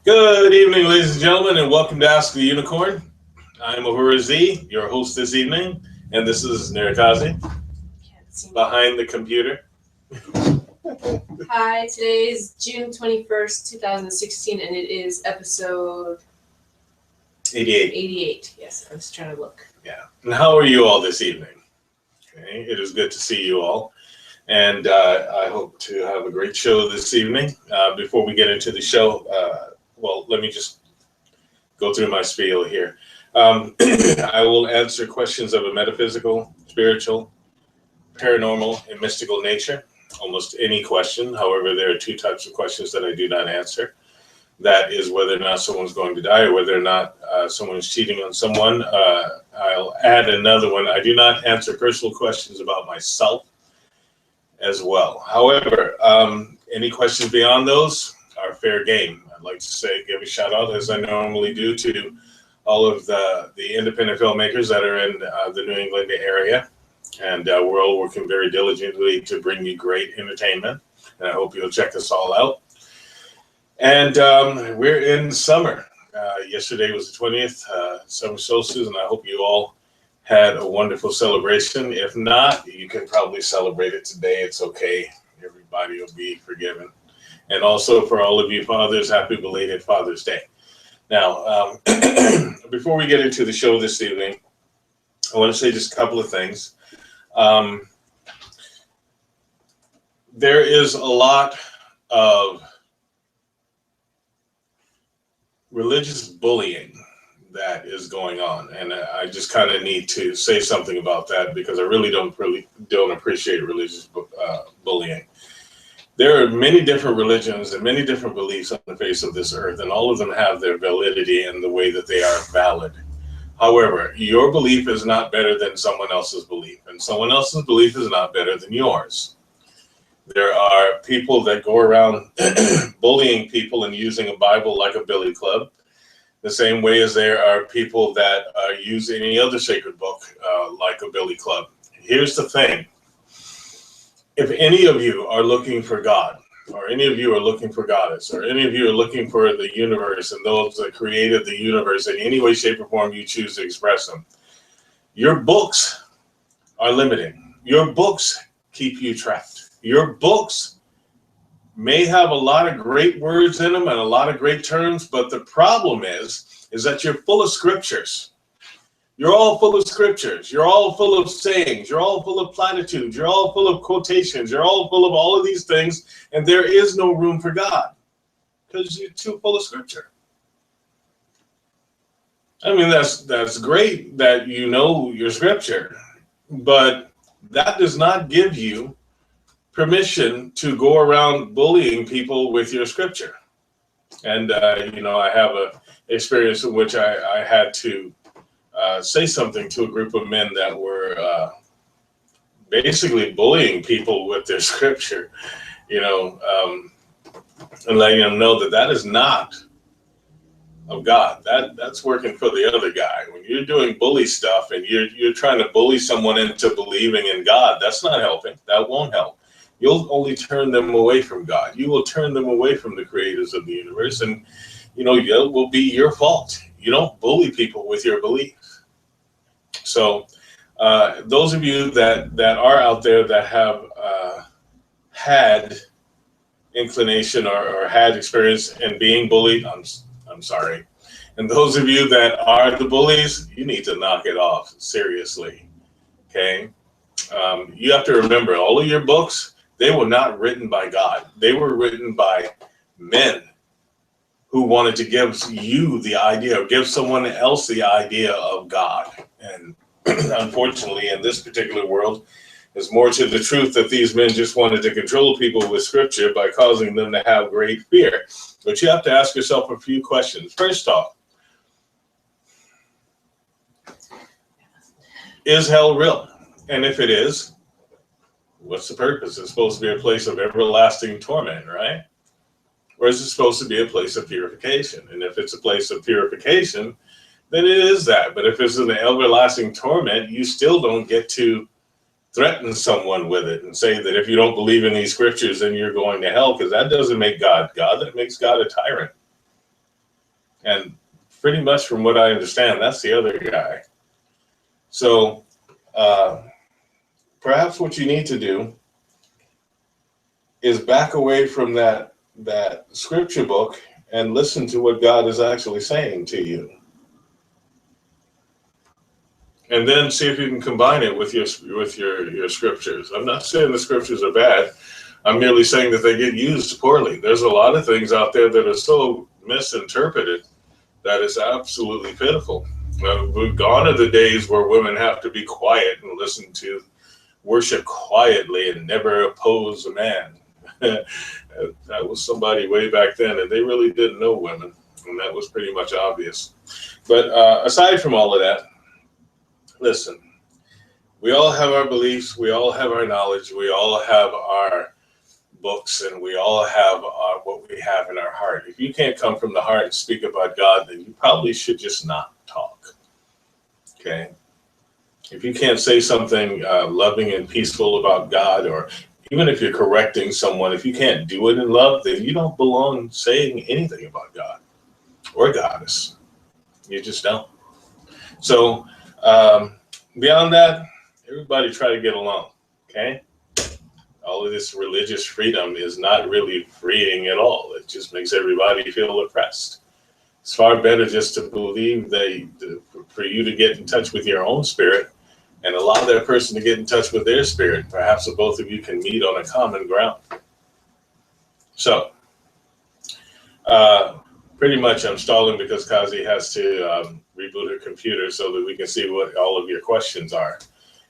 Good evening, ladies and gentlemen, and welcome to Ask the Unicorn. I'm Ahura Z, your host this evening, and this is Kazi behind the computer. Hi, today is June 21st, 2016, and it is episode 88. Yes, I was trying to look. Yeah. And how are you all this evening? Okay. It is good to see you all. And I hope to have a great show this evening. Before we get into the show, let me just go through my spiel here. I will answer questions of a metaphysical, spiritual, paranormal, and mystical nature. Almost any question. However, there are two types of questions that I do not answer. That is whether or not someone's going to die or whether or not someone's cheating on someone. I'll add another one. I do not answer personal questions about myself as well. However, any questions beyond those are fair game. I'd like to give a shout out, as I normally do, to all of the independent filmmakers that are in the New England area. And we're all working very diligently to bring you great entertainment. And I hope you'll check us all out. And we're in summer. Yesterday was the 20th, summer solstice, and I hope you all had a wonderful celebration. If not, you can probably celebrate it today. It's okay. Everybody will be forgiven. And also for all of you fathers, happy belated Father's Day. Now, before we get into the show this evening, I want to say just a couple of things. There is a lot of religious bullying that is going on, and I just kind of need to say something about that because I really don't appreciate religious bullying. There are many different religions and many different beliefs on the face of this earth, and all of them have their validity in the way that they are valid. However, your belief is not better than someone else's belief, and someone else's belief is not better than yours. There are people that go around bullying people and using a Bible like a billy club, the same way as there are people that use any other sacred book like a billy club. Here's the thing. If any of you are looking for God, or any of you are looking for Goddess, or any of you are looking for the universe and those that created the universe in any way, shape, or form you choose to express them, your books are limiting. Your books keep you trapped. Your books may have a lot of great words in them and a lot of great terms, but the problem is that you're full of scriptures. You're all full of scriptures. You're all full of sayings. You're all full of platitudes. You're all full of quotations. You're all full of all of these things, and there is no room for God because you're too full of scripture. I mean, that's great that you know your scripture, but that does not give you permission to go around bullying people with your scripture. And, I have an experience in which I had to say something to a group of men that were basically bullying people with their scripture, and letting them know that is not of God. That's working for the other guy. When you're doing bully stuff and you're trying to bully someone into believing in God, that's not helping. That won't help. You'll only turn them away from God. You will turn them away from the creators of the universe, and it will be your fault. You don't bully people with your beliefs. So those of you that are out there that have had inclination or had experience in being bullied, I'm sorry. And those of you that are the bullies, you need to knock it off seriously. Okay? You have to remember, all of your books, they were not written by God. They were written by men who wanted to give you the idea, or give someone else the idea of God. And unfortunately, in this particular world, there's more to the truth that these men just wanted to control people with scripture by causing them to have great fear. But you have to ask yourself a few questions. First off, is hell real? And if it is, what's the purpose? It's supposed to be a place of everlasting torment, right? Or is it supposed to be a place of purification? And if it's a place of purification, then it is that. But if it's an everlasting torment, you still don't get to threaten someone with it and say that if you don't believe in these scriptures, then you're going to hell, because that doesn't make God God. That makes God a tyrant. And pretty much from what I understand, that's the other guy. So perhaps what you need to do is back away from that scripture book and listen to what God is actually saying to you. And then see if you can combine it with your scriptures. I'm not saying the scriptures are bad. I'm merely saying that they get used poorly. There's a lot of things out there that are so misinterpreted that is absolutely pitiful. We're gone are the days where women have to be quiet and listen to worship quietly and never oppose a man. That was somebody way back then, and they really didn't know women, and that was pretty much obvious. But aside from all of that, listen, we all have our beliefs, we all have our knowledge, we all have our books, and we all have what we have in our heart. If you can't come from the heart and speak about God, then you probably should just not talk. Okay? If you can't say something loving and peaceful about God, or even if you're correcting someone, if you can't do it in love, then you don't belong saying anything about God or Goddess. You just don't. So beyond that, everybody try to get along, okay? All of this religious freedom is not really freeing at all. It just makes everybody feel oppressed. It's far better just to believe for you to get in touch with your own spirit and allow that person to get in touch with their spirit. Perhaps the both of you can meet on a common ground. So, pretty much I'm stalling because Kazi has to reboot her computer so that we can see what all of your questions are.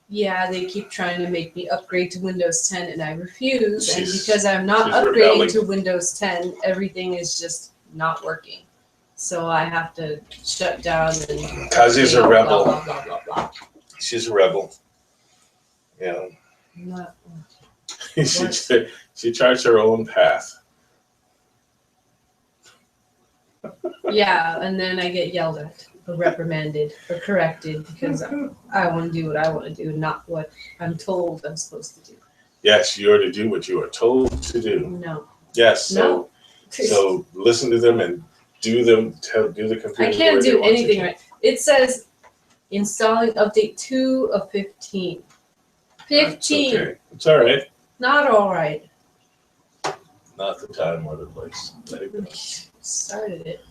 Yeah, they keep trying to make me upgrade to Windows 10, and I refuse. And She's because I'm not upgrading rebelling. to Windows 10, everything is just not working. So I have to shut down and... Kazi's a rebel. Blah, blah, blah, blah, blah. She's a rebel. Yeah. Not, she charts her own path. yeah, and then I get yelled at, or reprimanded, or corrected because I want to do what I want to do, not what I'm told I'm supposed to do. Yes, you are to do what you are told to do. No. Yes. No. So listen to them and do the computer. I can't do anything right. It says installing update 2 of 15. 15. Okay. It's all right. Not all right. Not the time or the place. Let it go. Started it.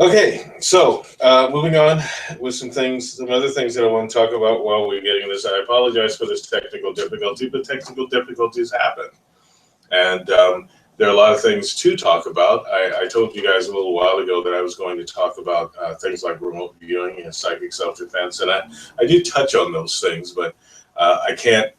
Okay, so moving on with some other things that I want to talk about while we're getting this. I apologize for this technical difficulty, but technical difficulties happen. And there are a lot of things to talk about. I told you guys a little while ago that I was going to talk about things like remote viewing and psychic self-defense, and I do touch on those things, but I can't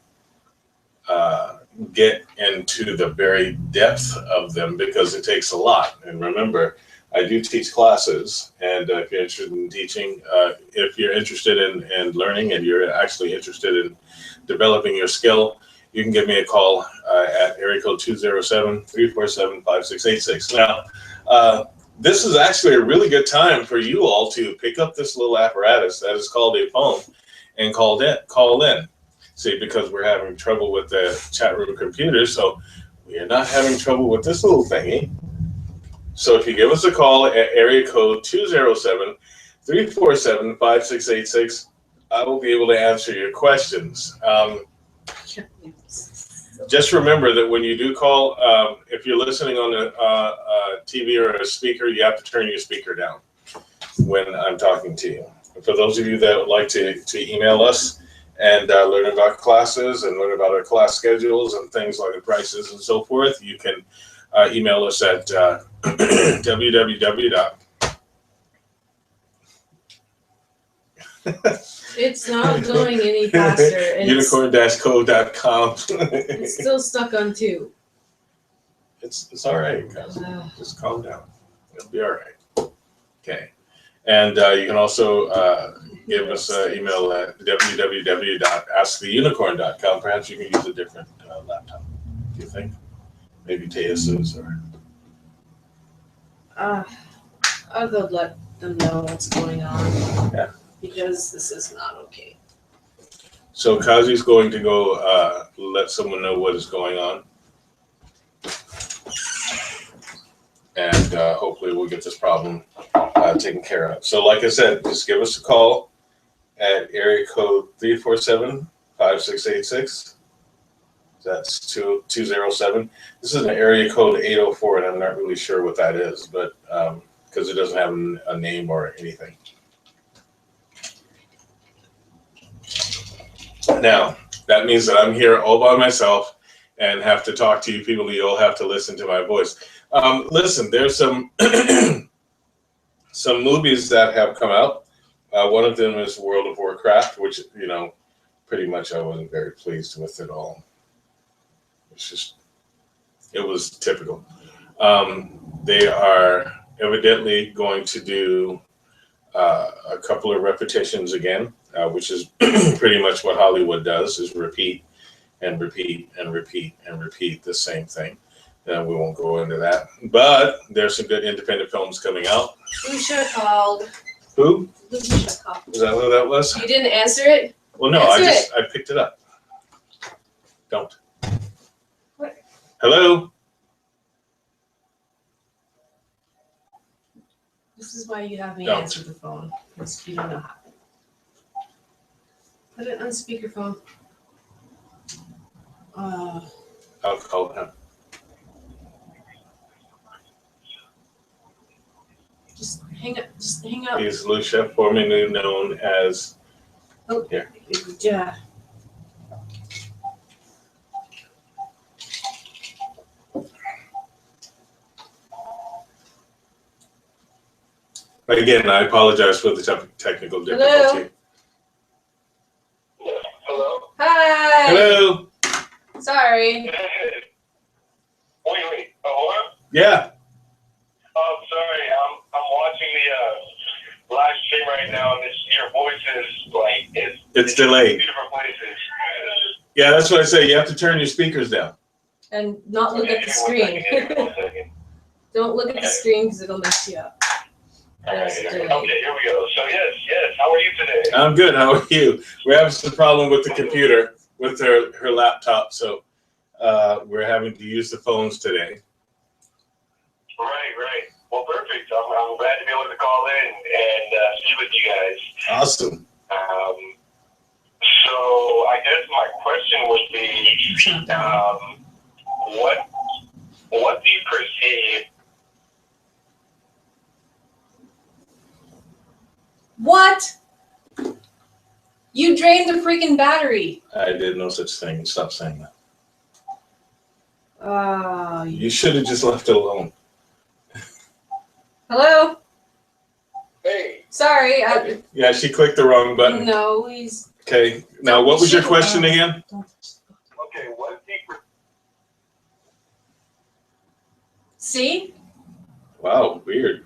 get into the very depth of them because it takes a lot. And remember, I do teach classes, and if you're interested in teaching, if you're interested in learning and you're actually interested in developing your skill, you can give me a call at area code 207-347-5686. Now, this is actually a really good time for you all to pick up this little apparatus that is called a phone and call in. See, because we're having trouble with the chat room computer, so we are not having trouble with this little thingy. So if you give us a call at area code 207-347-5686, I will be able to answer your questions. Just remember that when you do call, if you're listening on a TV or a speaker, you have to turn your speaker down when I'm talking to you. And for those of you that would like to email us and learn about classes and learn about our class schedules and things like the prices and so forth, you can email us at www. It's not going any faster. And unicorn-code.com. it's still stuck on 2. It's all right, guys. Just calm down. It'll be all right. Okay. And you can also give us an email at www.asktheunicorn.com. Perhaps you can use a different laptop, do you think? Maybe Tejas or... I'll go let them know what's going on. Yeah. Because this is not okay. So Kazi's going to go let someone know what is going on. And hopefully we'll get this problem taken care of. So like I said, just give us a call at area code 347-5686. That's 207. This is an area code 804, and I'm not really sure what that is, but because it doesn't have a name or anything. Now, that means that I'm here all by myself and have to talk to you people. You'll have to listen to my voice. Listen, there's some some movies that have come out. One of them is World of Warcraft, which, you know, pretty much I wasn't very pleased with at all. It was typical. They are evidently going to do a couple of repetitions again, which is pretty much what Hollywood does, is repeat and repeat and repeat and repeat the same thing. And we won't go into that. But there's some good independent films coming out. Lucia called. Who? Lucia called. Is that who that was? You didn't answer it? Well, no, I picked it up. Don't. What? Hello? This is why you have me Don't. answer the phone, because you don't know how. Put it on speakerphone. I'll call him. Just hang up. Just hang up. He's Lucia, formerly known as. Oh, here. Yeah. Again, I apologize for the technical difficulty. Hello? Hi. Hello? Sorry. Wait. Ahura? Yeah. Oh, sorry. I'm watching the live stream right now, and your voice is like It's delayed. two different places. Yeah, that's what I say. You have to turn your speakers down. And not look at the screen. Don't look at the screen because it'll mess you up. Okay, here we go. So yes. How are you today? I'm good. How are you? We're having some problem with the computer, with her laptop, so we're having to use the phones today. Right. Well, perfect. I'm glad to be able to call in and see with you guys. Awesome. So I guess my question would be, what do you perceive? What? You drained the freaking battery. I did no such thing. Stop saying that. You You should have just left it alone. Hello? Hey. Sorry. Yeah, she clicked the wrong button. No, he's. Okay. Now, what was your question again? Okay, what do you See? Wow, weird.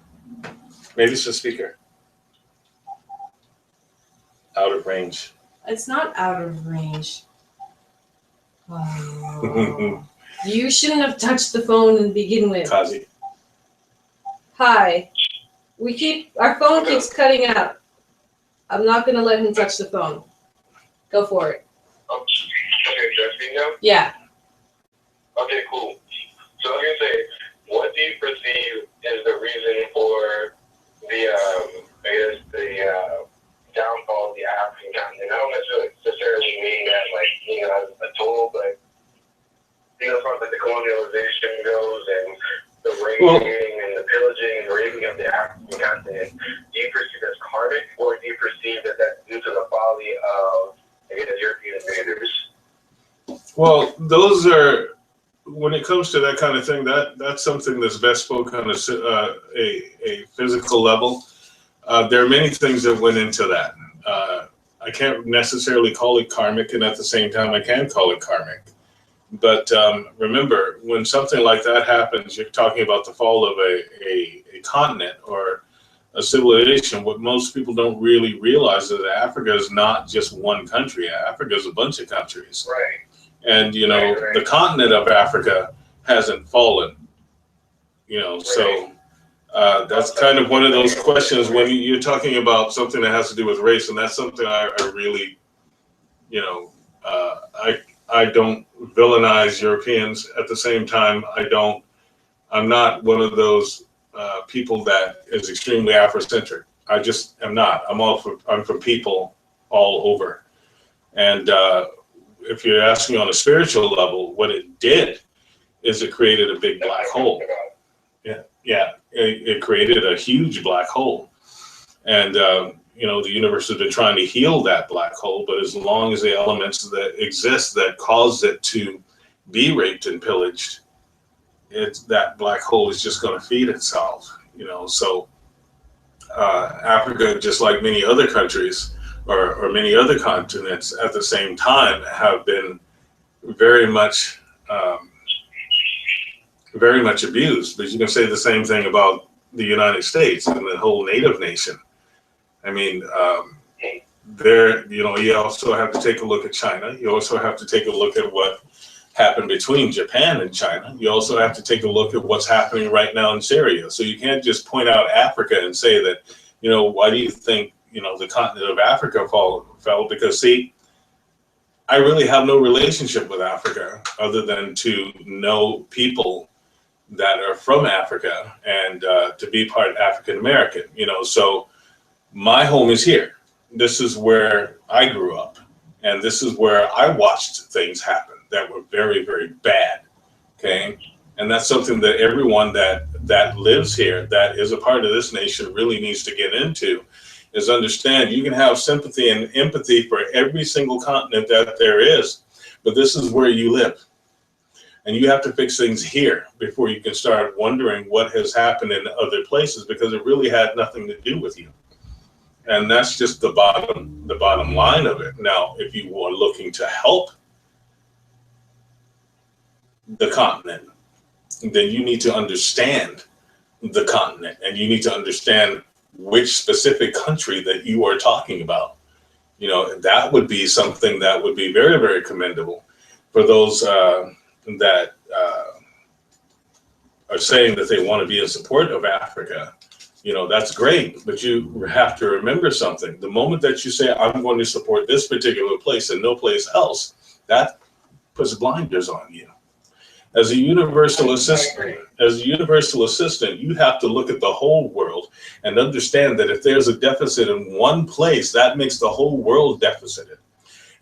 Maybe it's the speaker. Out of range. It's not out of range. Oh. You shouldn't have touched the phone to begin with. Kazi. Hi. Our phone keeps cutting out. I'm not going to let him touch the phone. Go for it. Okay, just now? Yeah. Okay, cool. So I was gonna say, what do you perceive is the reason for the downfall of the African continent? I don't necessarily mean that as a total, but as far as the colonialization goes and the raping and the pillaging and raping of the African continent, do you perceive that as karmic, or do you perceive that that's due to the folly of European invaders? Well, those are, when it comes to that kind of thing, that's something that's best spoken on a physical level. There are many things that went into that. I can't necessarily call it karmic, and at the same time, I can call it karmic. But remember, when something like that happens, you're talking about the fall of a continent or a civilization. What most people don't really realize is that Africa is not just one country. Africa is a bunch of countries. Right. And, the continent of Africa hasn't fallen, so that's kind of one of those questions when you're talking about something that has to do with race. And that's something I really, I don't villainize Europeans. At the same time, I'm not one of those people that is extremely Afrocentric. I just am not. I'm for people all over. And if you're asking on a spiritual level, what it did is it created a big black hole. Yeah, it created a huge black hole. And, you know, the universe has been trying to heal that black hole, but as long as the elements that exist that caused it to be raped and pillaged, that black hole is just going to feed itself, you know. So Africa, just like many other countries or many other continents at the same time, have been very much abused. But you can say the same thing about the United States and the whole Native nation. I mean, you know, you also have to take a look at China. You also have to take a look at what happened between Japan and China. You also have to take a look at what's happening right now in Syria. So you can't just point out Africa and say that, you know, why do you think, you know, the continent of Africa fell? Because, see, I really have no relationship with Africa other than to know people that are from Africa and to be part African American, you know. So my home is here. This is where I grew up, and this is where I watched things happen that were very, very bad. Okay, and that's something that everyone that lives here, that is a part of this nation, really needs to get into, is understand you can have sympathy and empathy for every single continent that there is, but this is where you live. And you have to fix things here before you can start wondering what has happened in other places, because it really had nothing to do with you. And that's just the bottom line of it. Now, if you are looking to help the continent, then you need to understand the continent, and you need to understand which specific country that you are talking about. You know, that would be something that would be very, very commendable for those that are saying that they want to be in support of Africa. You know, that's great, but you have to remember something. The moment that you say, I'm going to support this particular place and no place else, that puts blinders on you. As a universal assistant, you have to look at the whole world and understand that if there's a deficit in one place, that makes the whole world deficited.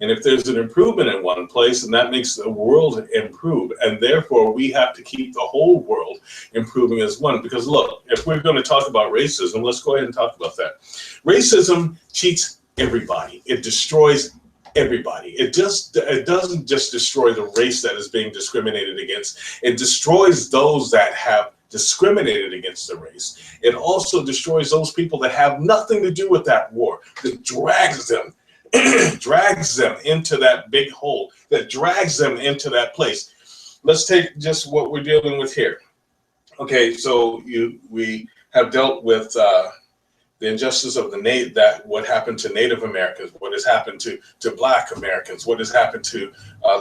And if there's an improvement in one place, then that makes the world improve. And therefore, we have to keep the whole world improving as one. Because look, if we're going to talk about racism, let's go ahead and talk about that. Racism cheats everybody. It destroys everybody. It doesn't just destroy the race that is being discriminated against. It destroys those that have discriminated against the race. It also destroys those people that have nothing to do with that war, that drags them into that big hole, that drags them into that place. Let's take just what we're dealing with here. Okay, so we have dealt with the injustice of what happened to Native Americans, what has happened to Black Americans, what has happened to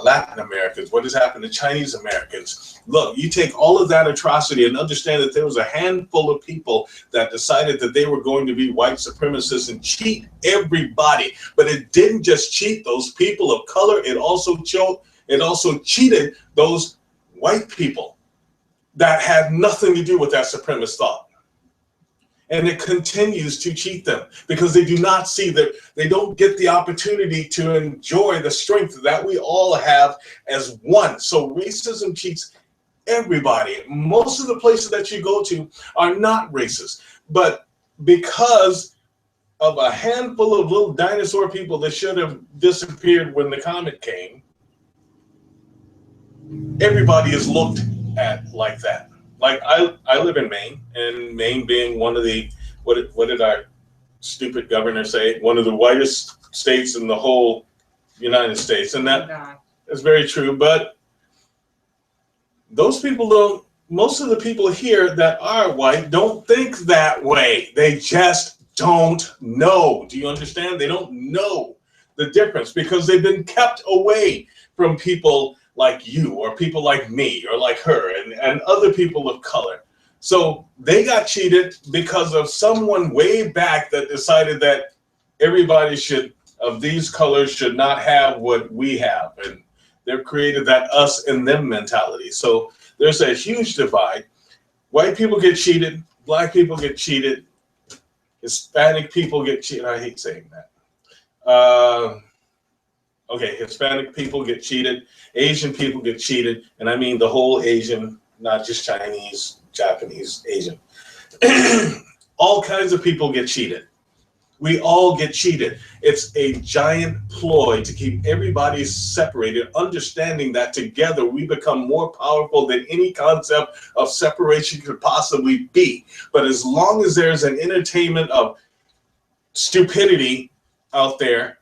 Latin Americans, what has happened to Chinese Americans. Look, you take all of that atrocity and understand that there was a handful of people that decided that they were going to be white supremacists and cheat everybody. But it didn't just cheat those people of color, it also cheated those white people that had nothing to do with that supremacist thought. And it continues to cheat them because they do not see that they don't get the opportunity to enjoy the strength that we all have as one. So racism cheats everybody. Most of the places that you go to are not racist, but because of a handful of little dinosaur people that should have disappeared when the comet came, everybody is looked at like that. Like I live in Maine, and Maine being one of the, what did our stupid governor say? One of the whitest states in the whole United States. And that is very true. But those people don't, most of the people here that are white don't think that way. They just don't know. Do you understand? They don't know the difference because they've been kept away from people like you or people like me or like her and other people of color. So they got cheated because of someone way back that decided that everybody of these colors should not have what we have. And they've created that us and them mentality. So there's a huge divide. White people get cheated, Black people get cheated. Hispanic people get cheated. I hate saying that. Okay, Hispanic people get cheated. Asian people get cheated. And I mean the whole Asian, not just Chinese, Japanese, Asian. All kinds of people get cheated. We all get cheated. It's a giant ploy to keep everybody separated, understanding that together we become more powerful than any concept of separation could possibly be. But as long as there's an entertainment of stupidity out there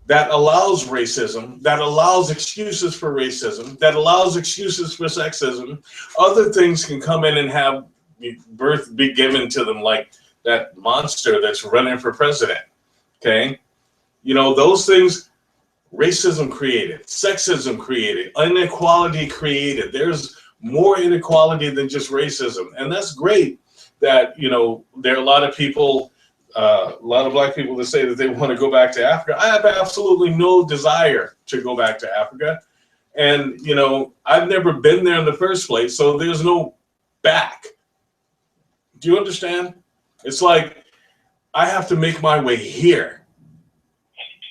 that allows racism, that allows excuses for racism, that allows excuses for sexism, other things can come in and have birth be given to them, like that monster that's running for president. Okay, you know, those things racism created, sexism created, inequality created. There's more inequality than just racism, and that's great that, you know, there are a lot of people, a lot of Black people that say that they want to go back to Africa. I have absolutely no desire to go back to Africa, and you know, I've never been there in the first place, so there's no back. Do you understand? It's like I have to make my way here.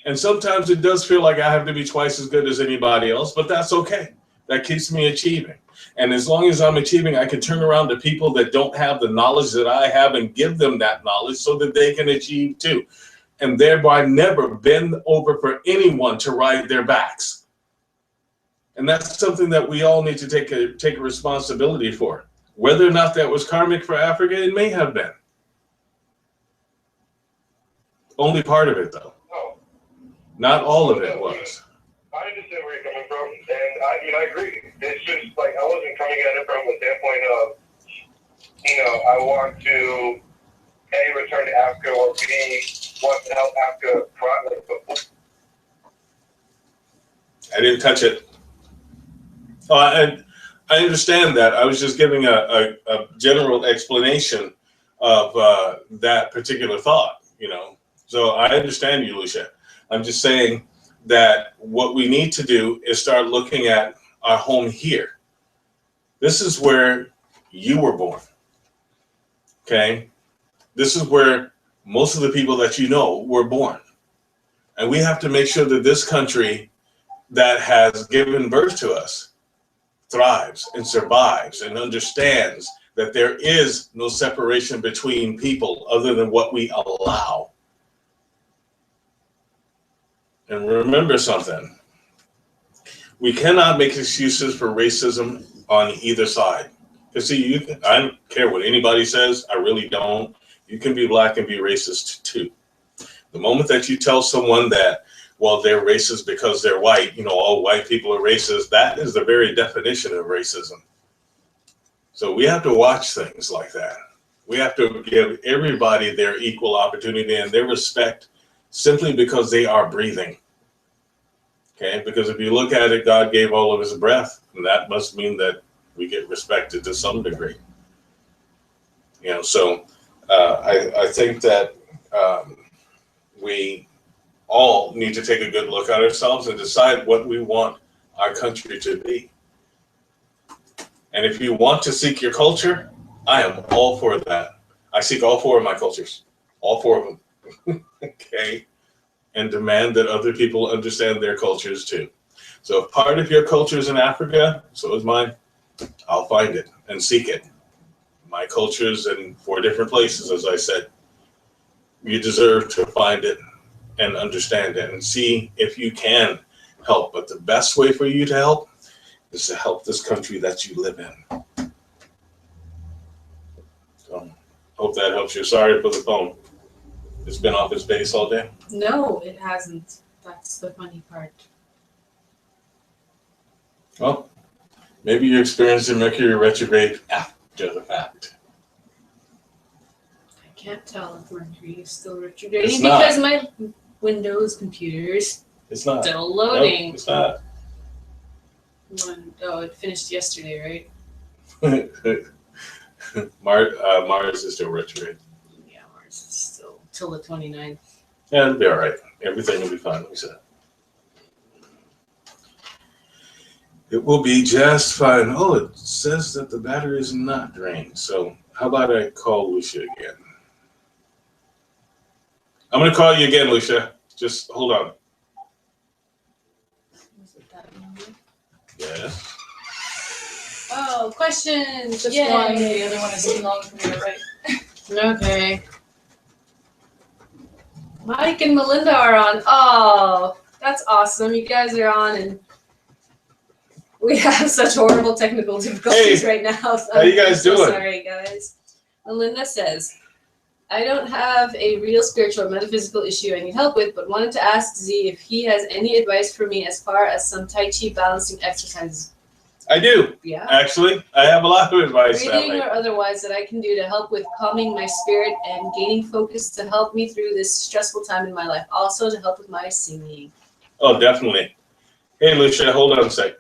And sometimes it does feel like I have to be twice as good as anybody else, but that's okay. That keeps me achieving. And as long as I'm achieving, I can turn around to people that don't have the knowledge that I have and give them that knowledge so that they can achieve too. And thereby never bend over for anyone to ride their backs. And that's something that we all need to take a responsibility for. Whether or not that was karmic for Africa, it may have been. Only part of it, though. No. Not all of it was. I understand where you're coming from, and I agree. It's just like I wasn't coming at it from the standpoint of, you know, I want to A, return to Africa, or B, want to help Africa. I didn't touch it. I understand that. I was just giving a general explanation of that particular thought, you know. So I understand you, Lucia. I'm just saying that what we need to do is start looking at our home here. This is where you were born, okay? This is where most of the people that you know were born. And we have to make sure that this country that has given birth to us thrives and survives and understands that there is no separation between people other than what we allow. And remember something, we cannot make excuses for racism on either side. Because see, I don't care what anybody says, I really don't. You can be Black and be racist too. The moment that you tell someone that, well, they're racist because they're white, you know, all white people are racist, that is the very definition of racism. So we have to watch things like that. We have to give everybody their equal opportunity and their respect simply because they are breathing. Okay, because if you look at it, God gave all of his breath, and that must mean that we get respected to some degree. You know, so I think that we all need to take a good look at ourselves and decide what we want our country to be. And if you want to seek your culture, I am all for that. I seek all four of my cultures, all four of them. Okay, and demand that other people understand their cultures too. So if part of your culture is in Africa, so is mine. I'll find it and seek it. My culture is in 4 different places, as I said. You deserve to find it and understand it and see if you can help. But the best way for you to help is to help this country that you live in. So hope that helps you. Sorry for the phone. It's been off its base all day. No, it hasn't. That's the funny part. Well, maybe you're experiencing Mercury retrograde after the fact. I can't tell if Mercury is still retrograding It's not. because my Windows computers It's not. still loading. Nope, it's not. Oh, it finished yesterday, right? Mars is still retrograde. Yeah, Mars is still till the 29th. Yeah, it'll be all right. Everything will be fine, we said. It will be just fine. Oh, it says that the battery is not drained. So How about I call Lucia again? I'm going to call you again, Lucia. Just hold on. Was it that number? Yes. Oh, questions! Just Yay. one. The other one is too long for me to write. Okay. Mike and Melinda are on. Oh, that's awesome. You guys are on, and we have such horrible technical difficulties right now. So how you guys I'm so doing? Sorry, guys. Melinda says, I don't have a real spiritual or metaphysical issue I need help with, but wanted to ask Z if he has any advice for me as far as some Tai Chi balancing exercises. I do. Yeah. Actually, I have a lot of advice that Breathing way. or otherwise that I can do to help with calming my spirit and gaining focus to help me through this stressful time in my life. Also to help with my singing. Oh, definitely. Hey, Lucia, hold on a sec.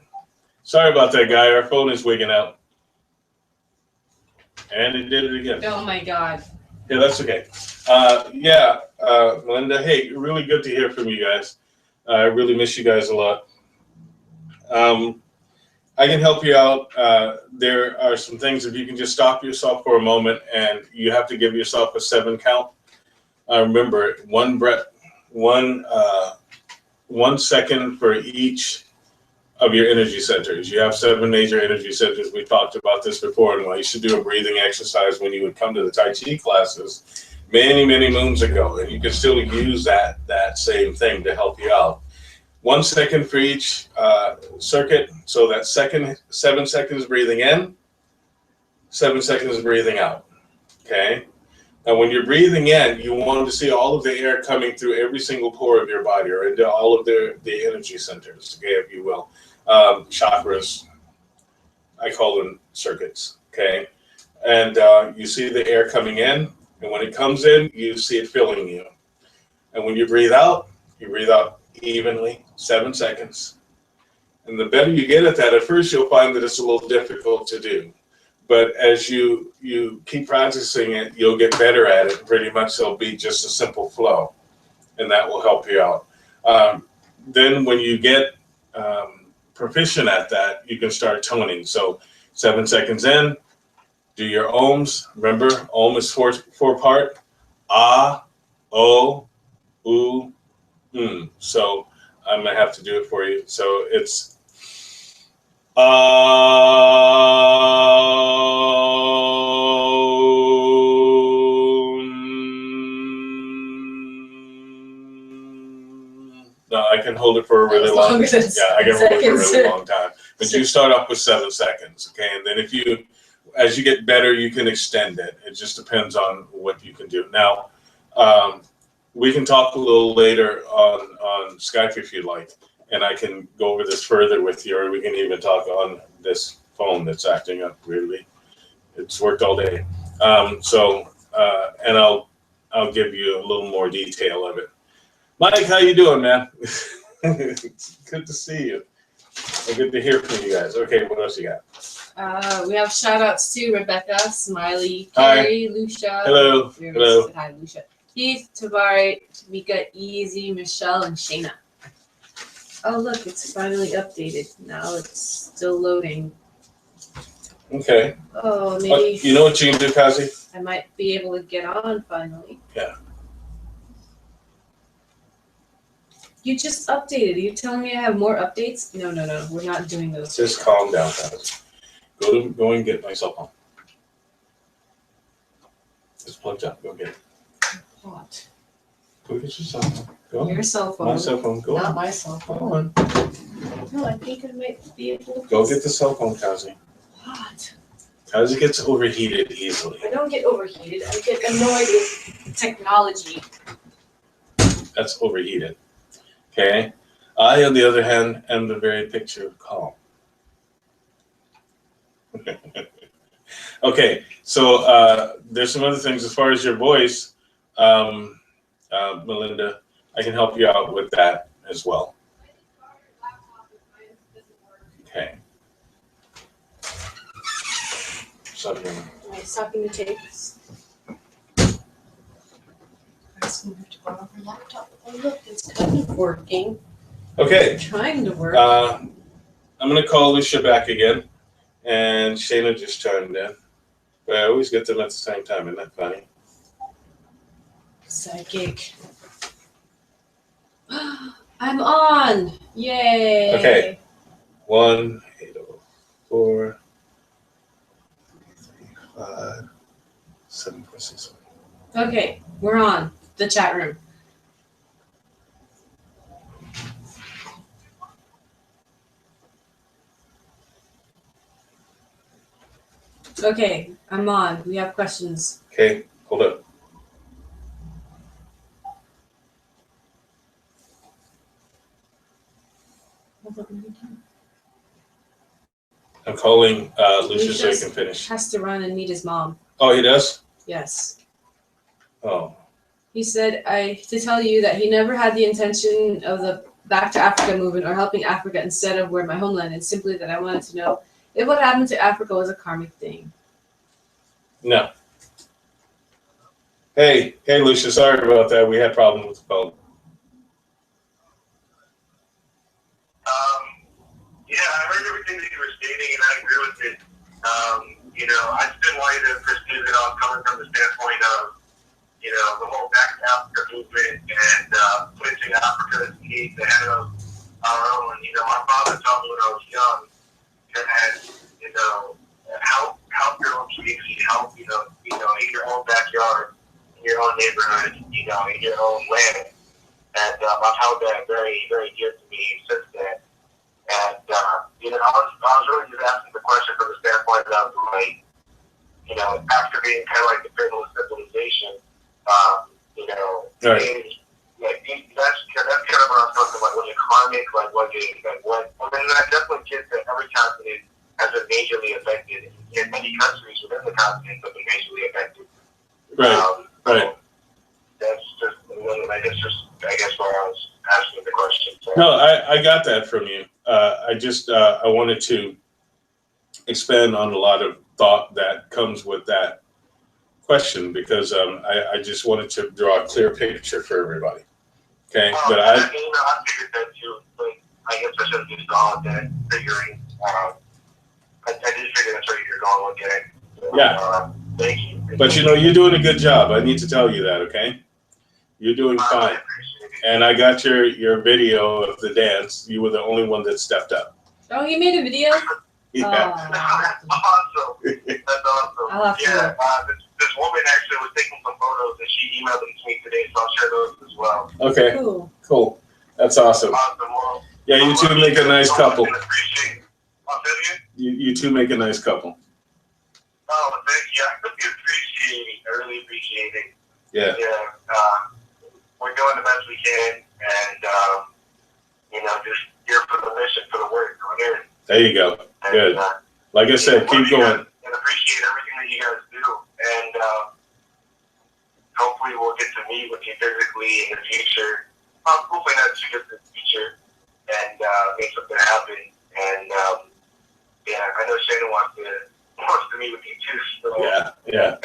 Sorry about that, guy. Our phone is wigging out. And it did it again. Oh my God. Yeah, that's okay. Melinda, hey, really good to hear from you guys. I really miss you guys a lot. I can help you out. There are some things, if you can just stop yourself for a moment, and you have to give yourself a 7 count. Remember, 1 breath, 1 second for each of your energy centers. You have 7 major energy centers. We talked about this before, and I used to do a breathing exercise when you would come to the Tai Chi classes many, many moons ago, and you can still use that same thing to help you out. 1 second for each circuit. So that 7 seconds breathing in, 7 seconds breathing out. Okay. Now, when you're breathing in, you want to see all of the air coming through every single pore of your body, or into all of the energy centers, okay, if you will. Chakras, I call them circuits. Okay. And you see the air coming in, and when it comes in, you see it filling you. And when you breathe out evenly, 7 seconds. And the better you get at that, at first you'll find that it's a little difficult to do. But as you keep practicing it, you'll get better at it. Pretty much it'll be just a simple flow. And that will help you out. Then when you get proficient at that, you can start toning. So 7 seconds in, do your ohms. Remember, ohm is 4-part. Ah, O, U, So I'm gonna have to do it for you. So it's no, I can hold it for a really long time. Yeah, I can hold it for a really long time. But you start off with 7 seconds, okay? And then as you get better, you can extend it. It just depends on what you can do. Now, we can talk a little later on Skype if you'd like, and I can go over this further with you, or we can even talk on this phone that's acting up weirdly. It's worked all day. And I'll give you a little more detail of it. Mike, how you doing, man? It's good to see you. Good to hear from you guys. Okay, what else you got? We have shout outs to Rebecca, Smiley, Carrie, Lucia. Hello. Hello. Hi, Lucia. Keith, Tabari, Tamika, Easy, Michelle, and Shayna. Oh, look, it's finally updated. Now it's still loading. Okay. Oh, maybe you know what you can do, Kazi? I might be able to get on finally. Yeah. You just updated. Are you telling me I have more updates? No. We're not doing those. Just calm down, Kazi. Go and get my cell phone. It's plugged up. Go get it. What? Go get your cell phone. Go on. Your cell phone. My cell phone. Go Not on. my cell phone. Go on. No, I think I might be able to. Go get the cell phone, Kazi. What? Kazi gets overheated easily. I don't get overheated. I get annoyed with technology. That's overheated. Okay? I, on the other hand, am the very picture of calm. Okay, so there's some other things as far as your voice, Melinda. I can help you out with that as well. Okay. Stopping the tapes. Asking her to borrow her laptop. Oh look, it's kind of working. Okay. Trying to work. I'm gonna call Lucia back again, and Shayna just chimed in. I always get them at the same time. Isn't that funny? Psychic. I'm on. Yay. Okay. 1-804-335-746. Okay, we're on the chat room. Okay, I'm on. We have questions. Okay, hold up. I'm calling Lucius so he can finish. Has to run and meet his mom. Oh, he does? Yes. Oh. He said to tell you that he never had the intention of the Back to Africa movement or helping Africa instead of where my homeland is, simply that I wanted to know if what happened to Africa was a karmic thing. No. Hey, Lucius, sorry about that. We had problems with the phone. Yeah, I heard everything that you were stating, and I agree with it. I just didn't want you to perceive it all coming from the standpoint of, the whole Back to Africa movement and placing Africa as the head of our own. My father taught me when I was young that, help your own community, help, in your own backyard, in your own neighborhood, in your own land. And I've held that very, very dear to me since then. And, I was really just asking the question from the standpoint of, after being kind of like the cradle of civilization, Right. that's kind of what I was talking about. Was it karmic? I definitely get that every continent has been majorly affected. In many countries within the continent have been majorly affected. Right. Right. That's just, I guess where I was asking the question. So. No, I got that from you. I wanted to expand on a lot of thought that comes with that question because I just wanted to draw a clear picture for everybody. Okay, but I figured that too. But I guess I should have used all of that figuring. I did figure that's where you're going with it. So, yeah. Thank you. But you're doing a good job. I need to tell you that. Okay, you're doing fine. And I got your video of the dance. You were the only one that stepped up. Oh, you made a video? Yeah. That's awesome. That's awesome. I'll have to yeah, this woman actually was taking some photos and she emailed them to me today, so I'll share those as well. Okay. Cool. That's awesome. Well, yeah, you two make a nice couple. You You two make a nice couple. Oh, thank you. I really appreciate it. I really appreciate it. Yeah. Yeah. We're doing the best we can, and just here for the mission, for the work. We're here. There you go. And, Good. Like I said, keep going. And appreciate everything that you guys do, and hopefully we'll get to meet with you physically in the future. Hopefully not too distant future, and make something happen. And I know Shannon wants to meet with you too. So, Yeah.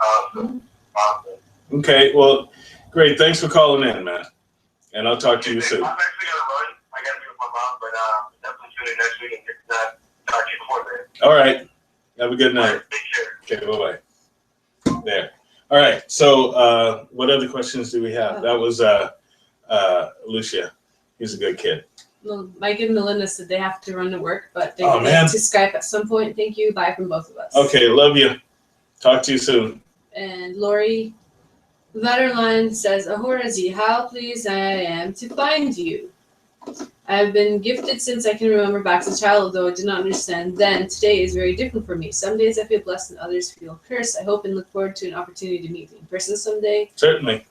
Awesome. Okay. Well, great. Thanks for calling in, man. And I'll talk to you soon. I'm actually gonna run. I gotta be with my mom, but definitely tune in next week and get that talk to you before then. All right. Have a good night. Take care. Okay. Bye-bye. There. All right. So, what other questions do we have? That was Lucia. He's a good kid. Well, Mike and Melinda said they have to run to work, but they Oh, need man. to Skype at some point. Thank you. Bye from both of us. Okay. Love you. Talk to you soon. And Lori Vetterline says, Ahura Z, how pleased I am to find you. I have been gifted since I can remember back as a child, though I did not understand then. Today is very different for me. Some days I feel blessed and others feel cursed. I hope and look forward to an opportunity to meet you in person someday. Certainly.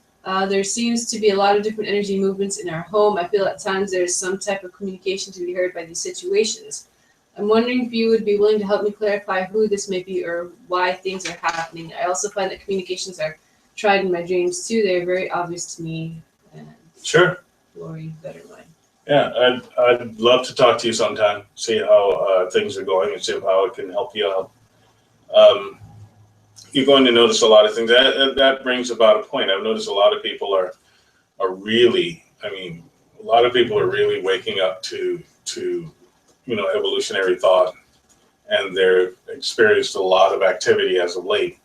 There seems to be a lot of different energy movements in our home. I feel at times there is some type of communication to be heard by these situations. I'm wondering if you would be willing to help me clarify who this may be or why things are happening. I also find that communications are tried in my dreams too. They're very obvious to me. And Sure. Lori Vetterline. Yeah, I'd love to talk to you sometime, see how things are going and see how it can help you out. You're going to notice a lot of things. That brings about a point. I've noticed a lot of people are really, a lot of people are really waking up to evolutionary thought and they've experienced a lot of activity as of late.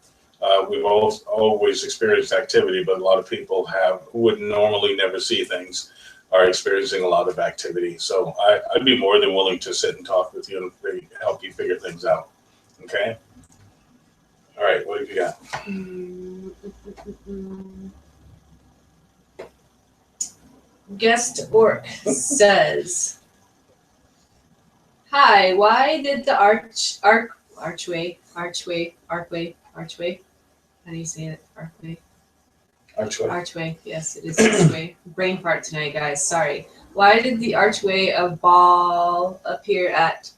We've always experienced activity, but a lot of people who would normally never see things are experiencing a lot of activity. So I'd be more than willing to sit and talk with you and help you figure things out. Okay? All right, what have you got? Guest Orc says, "Hi, why did the archway? How do you say it? Archway. Yes, it is archway. Brain fart tonight, guys. Sorry. Why did the archway of Baal appear at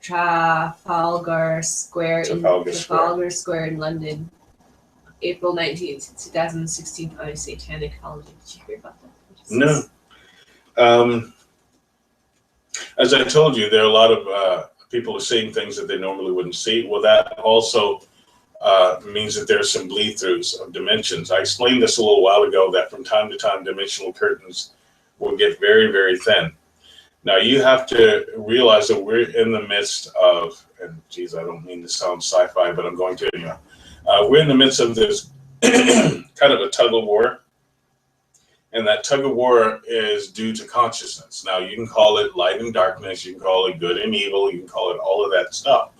Trafalgar Square in London, April 19th, 2016 on a satanic holiday?" Did you hear about that? No. As I told you, there are a lot of people who are seeing things that they normally wouldn't see. Well, that also means that there's some bleed-throughs of dimensions. I explained this a little while ago, that from time to time, dimensional curtains will get very, very thin. Now, you have to realize that we're in the midst of, and geez, I don't mean to sound sci-fi, but I'm going to anyway. We're in the midst of this kind of a tug of war. And that tug of war is due to consciousness. Now, you can call it light and darkness, you can call it good and evil, you can call it all of that stuff.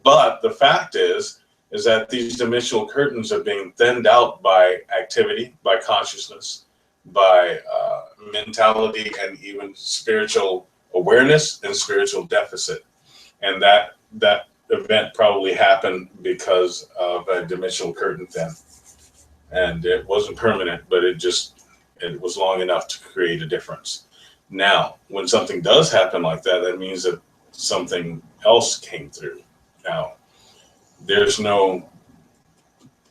But the fact is that these dimensional curtains are being thinned out by activity, by consciousness, by mentality, and even spiritual awareness and spiritual deficit. And that event probably happened because of a dimensional curtain thin. And it wasn't permanent, but it was long enough to create a difference. Now, when something does happen like that, that means that something else came through. Now, there's no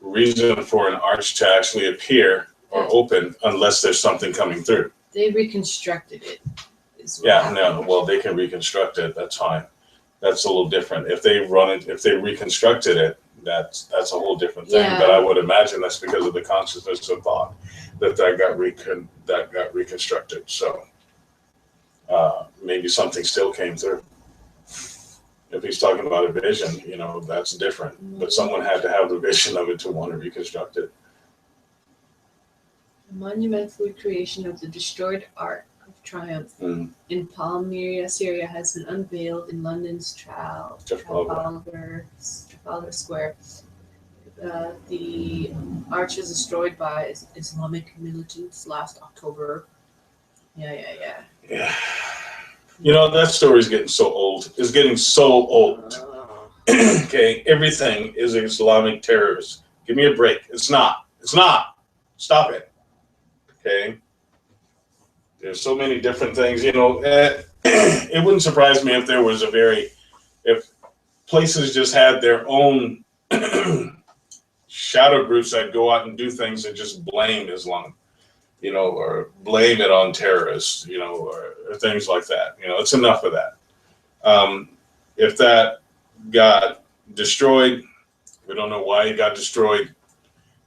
reason for an arch to actually appear or open unless there's something coming through. They reconstructed it. Well, they can reconstruct it. That's fine. That's a little different. If they reconstructed it, that's a whole different thing. Yeah. But I would imagine that's because of the consciousness of thought that got reconstructed. So maybe something still came through. If he's talking about a vision, that's different. But someone had to have the vision of it to want to reconstruct it. The monumental recreation of the destroyed Ark of Triumph in Palmyra, Syria, has been unveiled in London's Trafalgar Square. The arch was destroyed by Islamic militants last October. Yeah. That story's getting so old. It's getting so old. Okay, everything is Islamic terrorists. Give me a break. It's not. Stop it. Okay. There's so many different things. It wouldn't surprise me if there was if places just had their own shadow groups that go out and do things and just blame Islam, or blame it on terrorists, or things like that. It's enough of that. If that got destroyed, we don't know why it got destroyed.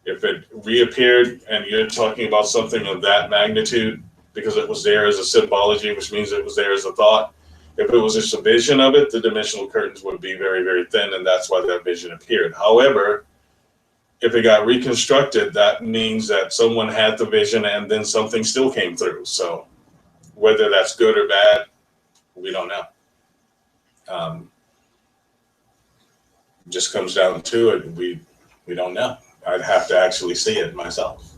If it reappeared and you're talking about something of that magnitude, because it was there as a symbology, which means it was there as a thought. If it was just a vision of it, the dimensional curtains would be very, very thin, and that's why that vision appeared. However, if it got reconstructed, that means that someone had the vision and then something still came through. So whether that's good or bad, we don't know. Just comes down to it. We don't know. I'd have to actually see it myself,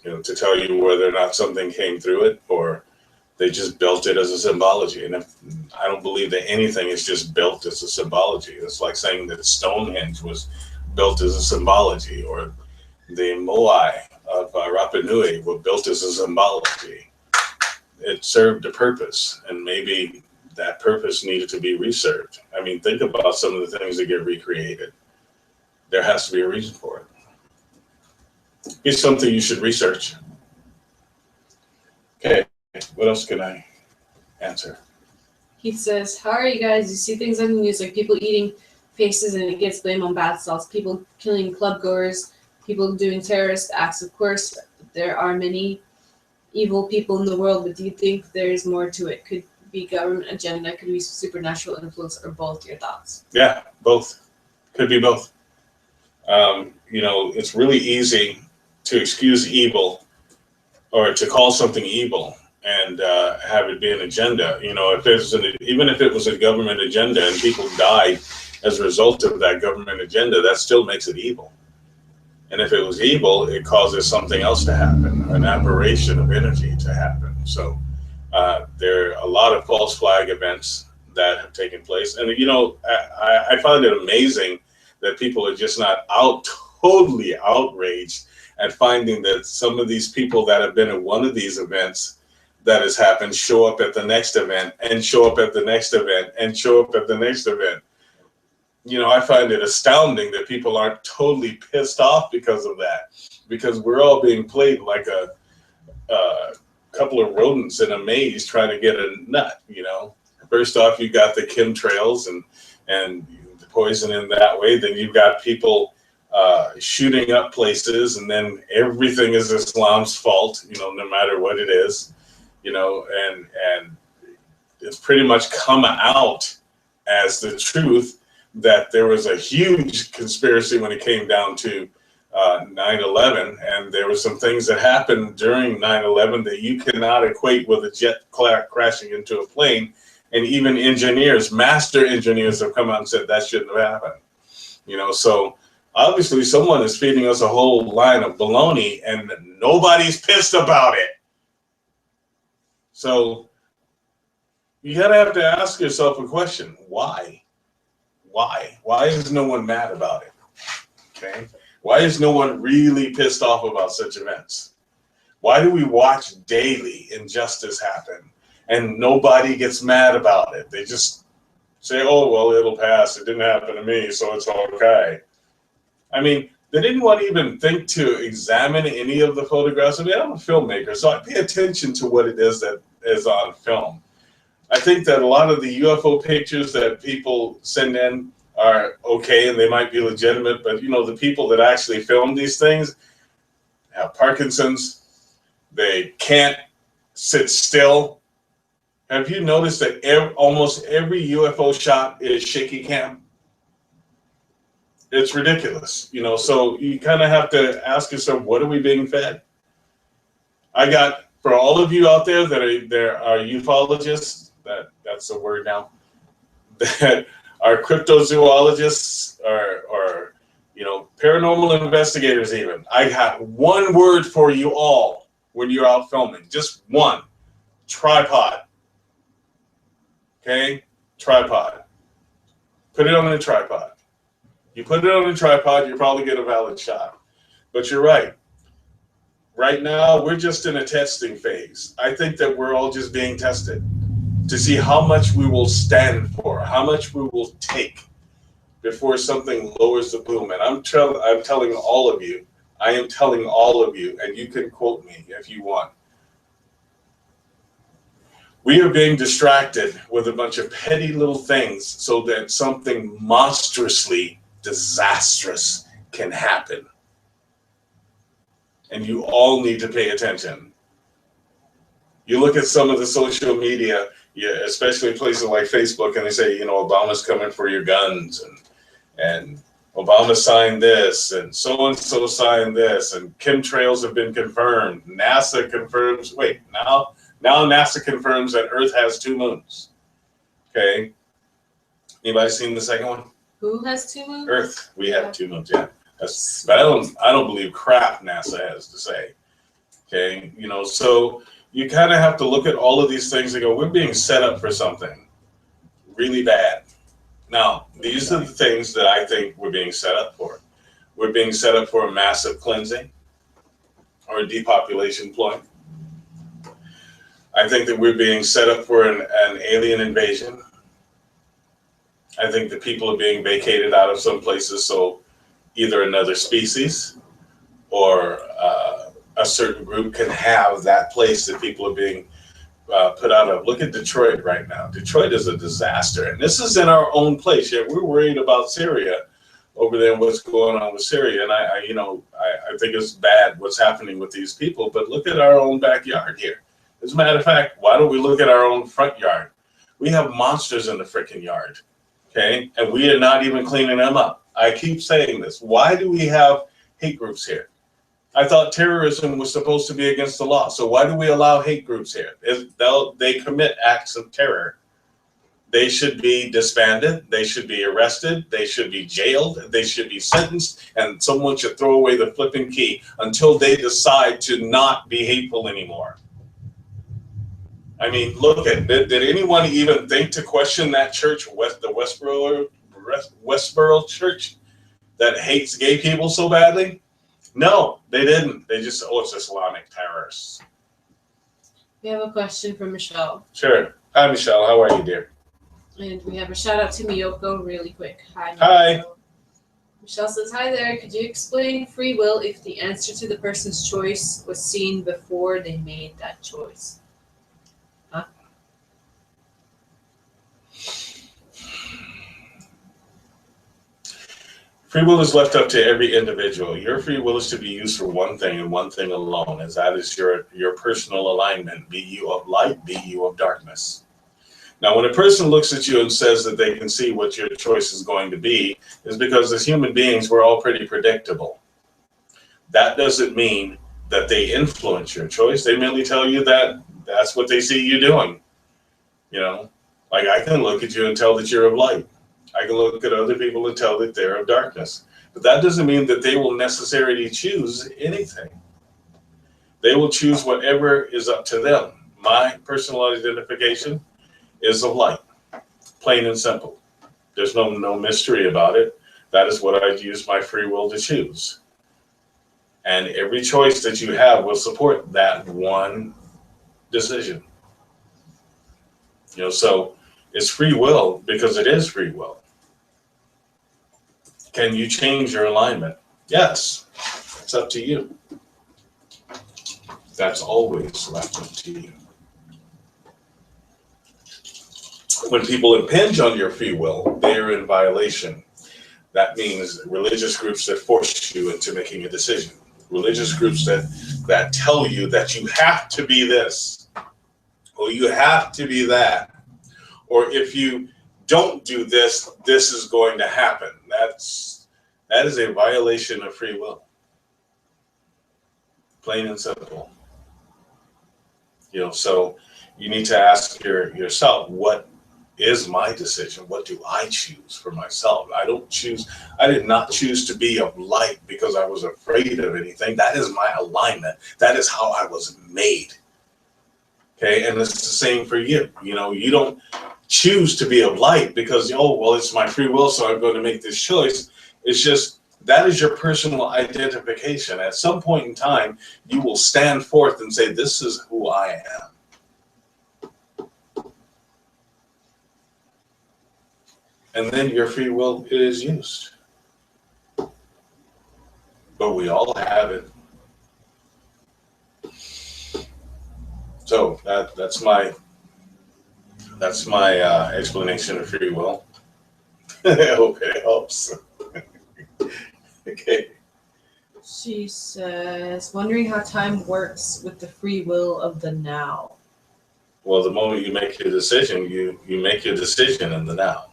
to tell you whether or not something came through it or they just built it as a symbology. And I don't believe that anything is just built as a symbology. It's like saying that Stonehenge was built as a symbology, or the Moai of Rapa Nui were built as a symbology. It served a purpose, and maybe that purpose needed to be researched. I mean, think about some of the things that get recreated. There has to be a reason for it. It's something you should research. Okay, what else can I answer? He says, "How are you guys? You see things on the news like people eating faces and it gets blamed on bath salts, people killing club goers, people doing terrorist acts. Of course, there are many evil people in the world, but do you think there's more to it? Could be government agenda, could be supernatural influence, or both. Your thoughts? Yeah, both. Could be both. It's really easy to excuse evil or to call something evil and have it be an agenda. Even if it was a government agenda and people died as a result of that government agenda, that still makes it evil. And if it was evil, it causes something else to happen, an aberration of energy to happen. So there are a lot of false flag events that have taken place. And, I find it amazing that people are just not totally outraged at finding that some of these people that have been at one of these events that has happened show up at the next event and show up at the next event and show up at the next event. I find it astounding that people aren't totally pissed off because of that, because we're all being played like a couple of rodents in a maze trying to get a nut. First off, you got the chemtrails and the poison in that way. Then you've got people shooting up places, and then everything is Islam's fault, no matter what it is, and it's pretty much come out as the truth that there was a huge conspiracy when it came down to 9/11, and there were some things that happened during 9/11 that you cannot equate with a jet crashing into a plane, and even master engineers have come out and said that shouldn't have happened. So obviously someone is feeding us a whole line of baloney, and nobody's pissed about it. So you have to ask yourself a question: why? Why is no one mad about it? Okay. Why is no one really pissed off about such events? Why do we watch daily injustice happen and nobody gets mad about it? They just say, oh, well, it'll pass. It didn't happen to me, so it's okay. I mean, they didn't want to even think to examine any of the photographs. I mean, I'm a filmmaker, so I pay attention to what it is that is on film. I think that a lot of the UFO pictures that people send in are okay and they might be legitimate, but the people that actually film these things have Parkinson's. They can't sit still. Have you noticed that almost every UFO shot is shaky cam? It's ridiculous, so you kind of have to ask yourself, what are we being fed? For all of you out there that are ufologists, that's a word now, that are cryptozoologists or paranormal investigators even. I have one word for you all when you're out filming. Just one. Tripod. Okay? Tripod. Put it on a tripod. You put it on a tripod, you probably get a valid shot. But you're right. Right now, we're just in a testing phase. I think that we're all just being tested to see how much we will stand for, how much we will take before something lowers the boom. And I'm telling all of you, I am telling all of you, and you can quote me if you want. We are being distracted with a bunch of petty little things so that something monstrously disastrous can happen. And you all need to pay attention. You look at some of the social media, especially places like Facebook, and they say, Obama's coming for your guns, and Obama signed this, and so signed this, and chemtrails have been confirmed. NASA confirms, now NASA confirms that Earth has 2 moons. Okay. Anybody seen the second one? Who has 2 moons? Earth. We have 2 moons, yeah. But I don't believe crap NASA has to say. Okay. So you kind of have to look at all of these things and go, we're being set up for something really bad. Now, these are the things that I think we're being set up for. We're being set up for a massive cleansing or a depopulation ploy. I think that we're being set up for an alien invasion. I think that people are being vacated out of some places, so either another species or a certain group can have that place that people are being put out of. Look at Detroit right now. Detroit is a disaster, and this is in our own place. Yet we're worried about Syria over there and what's going on with Syria. And I think it's bad what's happening with these people. But look at our own backyard here. As a matter of fact, why don't we look at our own front yard? We have monsters in the freaking yard, okay? And we are not even cleaning them up. I keep saying this. Why do we have hate groups here? I thought terrorism was supposed to be against the law. So why do we allow hate groups here? They commit acts of terror. They should be disbanded. They should be arrested. They should be jailed. They should be sentenced. And someone should throw away the flipping key until they decide to not be hateful anymore. I mean, look at, did anyone even think to question that church, the Westboro church that hates gay people so badly? No, they didn't. They just, oh, it's Islamic terrorists. We have a question from Michelle. Sure. Hi, Michelle. How are you, dear? And we have a shout out to Miyoko really quick. Hi. Hi. Miyoko. Michelle says, hi there. Could you explain free will if the answer to the person's choice was seen before they made that choice? Huh? Free will is left up to every individual. Your free will is to be used for one thing and one thing alone, as that is your personal alignment, be you of light, be you of darkness. Now, when a person looks at you and says that they can see what your choice is going to be, is because as human beings, we're all pretty predictable. That doesn't mean that they influence your choice. They merely tell you that that's what they see you doing. You know, like I can look at you and tell that you're of light. I can look at other people and tell that they're of darkness. But that doesn't mean that they will necessarily choose anything. They will choose whatever is up to them. My personal identification is of light, plain and simple. There's no mystery about it. That is what I use my free will to choose. And every choice that you have will support that one decision. You know, so it's free will because it is free will. Can you change your alignment? Yes, it's up to you. That's always left up to you. When people impinge on your free will, they are in violation. That means religious groups that force you into making a decision. Religious groups that tell you that you have to be this, or you have to be that, or if you don't do this, this is going to happen. That is a violation of free will. Plain and simple. You know, so you need to ask yourself, what is my decision? What do I choose for myself? I did not choose to be of light because I was afraid of anything. That is my alignment. That is how I was made. Okay, and it's the same for you. You know, you don't choose to be of light because, oh, well, it's my free will, so I'm going to make this choice. It's just, that is your personal identification. At some point in time, you will stand forth and say, this is who I am. And then your free will is used. But we all have it. So that's my explanation of free will. I hope it helps. Okay. She says, wondering how time works with the free will of the now. Well, the moment you make your decision, you make your decision in the now.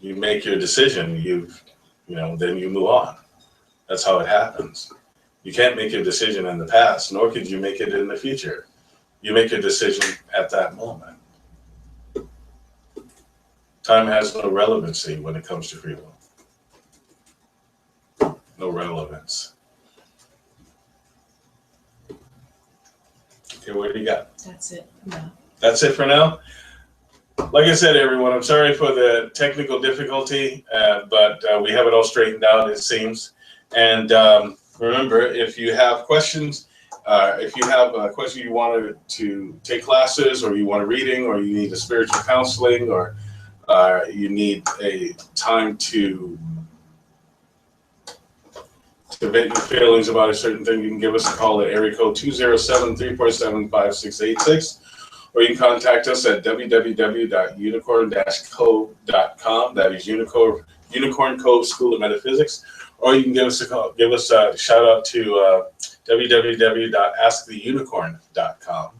You make your decision, then you move on. That's how it happens. You can't make your decision in the past, nor could you make it in the future. You make your decision at that moment. Time has no relevancy when it comes to free will. No relevance. Okay, what do you got? That's it. Yeah. That's it for now? Like I said, everyone, I'm sorry for the technical difficulty, but we have it all straightened out, it seems. And remember, if you have questions, if you have a question you want to take classes, or you want a reading, or you need a spiritual counseling, or you need a time to vent your feelings about a certain thing, you can give us a call at area code 207-347-5686. Or you can contact us at www.unicorn-code.com. That is Unicorn Code School of Metaphysics. Or you can give us a call, give us a shout out to www.asktheunicorn.com.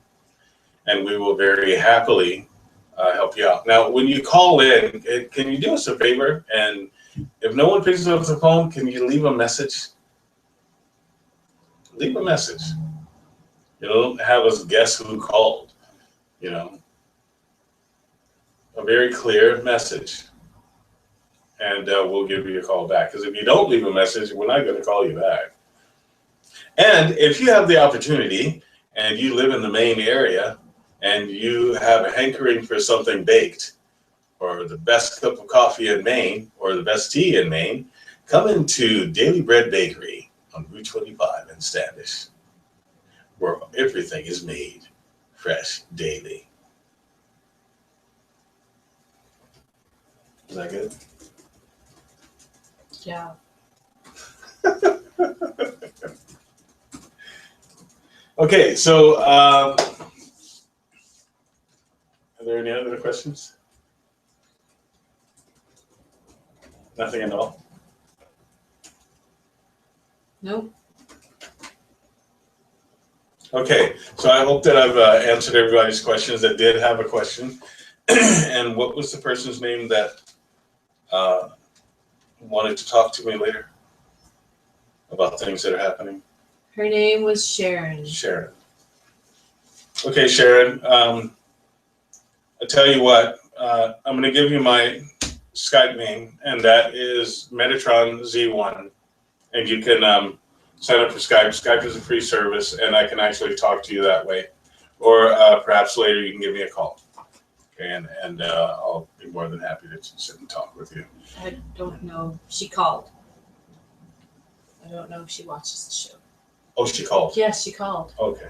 and we will very happily help you out. Now, when you call in, can you do us a favor? And if no one picks up the phone, can you leave a message? Leave a message. You don't have us guess who called. You know, a very clear message, and we'll give you a call back. Because if you don't leave a message, we're not going to call you back. And if you have the opportunity and you live in the Maine area and you have a hankering for something baked, or the best cup of coffee in Maine, or the best tea in Maine, come into Daily Bread Bakery on Route 25 in Standish, where everything is made fresh daily. Is that good? Yeah. Okay, so are there any other questions? Nothing at all? Nope. Okay, so I hope that I've answered everybody's questions that did have a question. And what was the person's name that wanted to talk to me later about things that are happening? Her name was Sharon. Sharon. Okay, Sharon, I tell you what, I'm going to give you my Skype name, and that is Metatron Z1. And you can sign up for Skype. Skype is a free service, and I can actually talk to you that way. Or perhaps later you can give me a call. Okay, and I'll be more than happy to sit and talk with you. I don't know. She called. I don't know if she watches the show. Oh, she called? Yes, she called. Okay.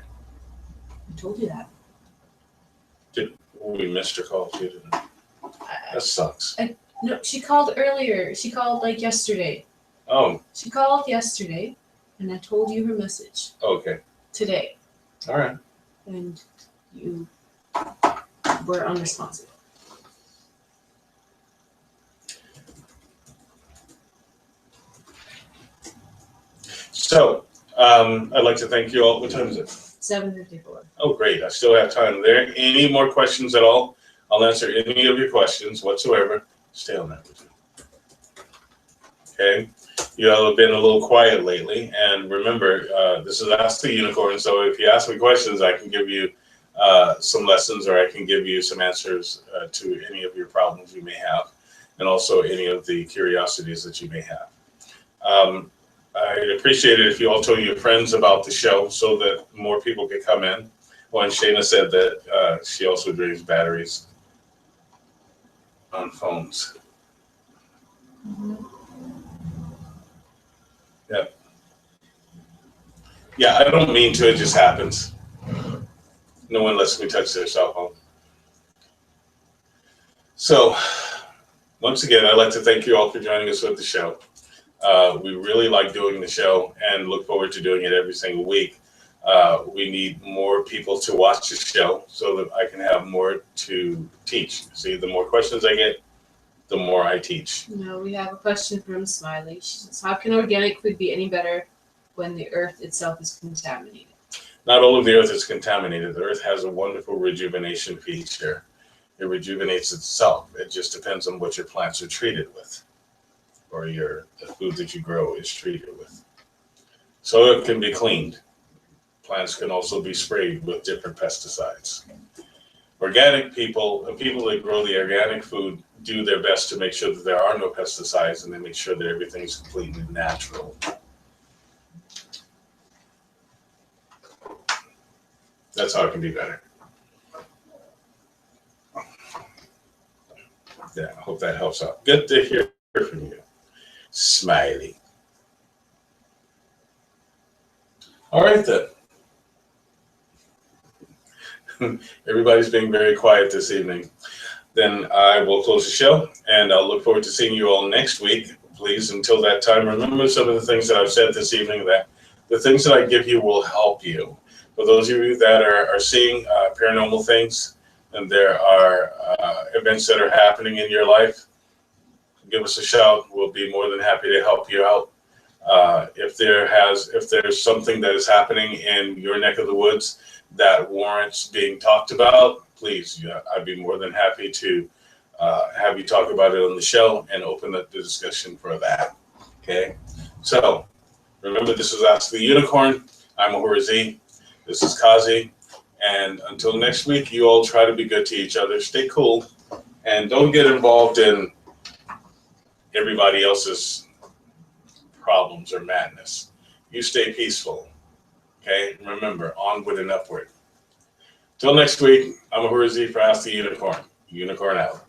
I told you that. We missed her call too, didn't we? That sucks. No, she called earlier. She called like yesterday. Oh, She called yesterday, and I told you her message okay. today, All right. and you were unresponsive. So, I'd like to thank you all. What time is it? 7:54. Oh, great. I still have time. Are there any more questions at all? I'll answer any of your questions whatsoever. Stay on that. Okay. You all have been a little quiet lately. And remember, this is Ask the Unicorn. So if you ask me questions, I can give you some lessons, or I can give you some answers to any of your problems you may have, and also any of the curiosities that you may have. I'd appreciate it if you all told your friends about the show so that more people could come in. Well, and Shayna said that she also drains batteries on phones. Mm-hmm. Yep. Yeah, I don't mean to, it just happens. No one lets me touch their cell phone. So, once again, I'd like to thank you all for joining us with the show. We really like doing the show and look forward to doing it every single week. We need more people to watch the show so that I can have more to teach. See, the more questions I get, the more I teach. No, we have a question from Smiley. She says, how can organic food be any better when the earth itself is contaminated? Not all of the earth is contaminated. The earth has a wonderful rejuvenation feature. It rejuvenates itself. It just depends on what your plants are treated with, or the food that you grow is treated with. So it can be cleaned. Plants can also be sprayed with different pesticides. Organic people, and people that grow the organic food, do their best to make sure that there are no pesticides, and they make sure that everything is completely natural. That's how it can be better. Yeah, I hope that helps out. Good to hear from you. Smiley. All right then. Everybody's being very quiet this evening. Then I will close the show, and I'll look forward to seeing you all next week. Please, until that time, remember some of the things that I've said this evening, that the things that I give you will help you. For those of you that are seeing paranormal things, and there are events that are happening in your life, give us a shout. We'll be more than happy to help you out. If there's something that is happening in your neck of the woods that warrants being talked about, please, I'd be more than happy to have you talk about it on the show and open up the discussion for that. Okay, so remember, this is Ask the Unicorn. I'm Ahura Z. This is Kazi. And until next week, you all try to be good to each other. Stay cool. And don't get involved in everybody else's problems or madness. You stay peaceful. Okay? Remember, onward and upward. Till next week, I'm Ahura Z for Ask the Unicorn. Unicorn out.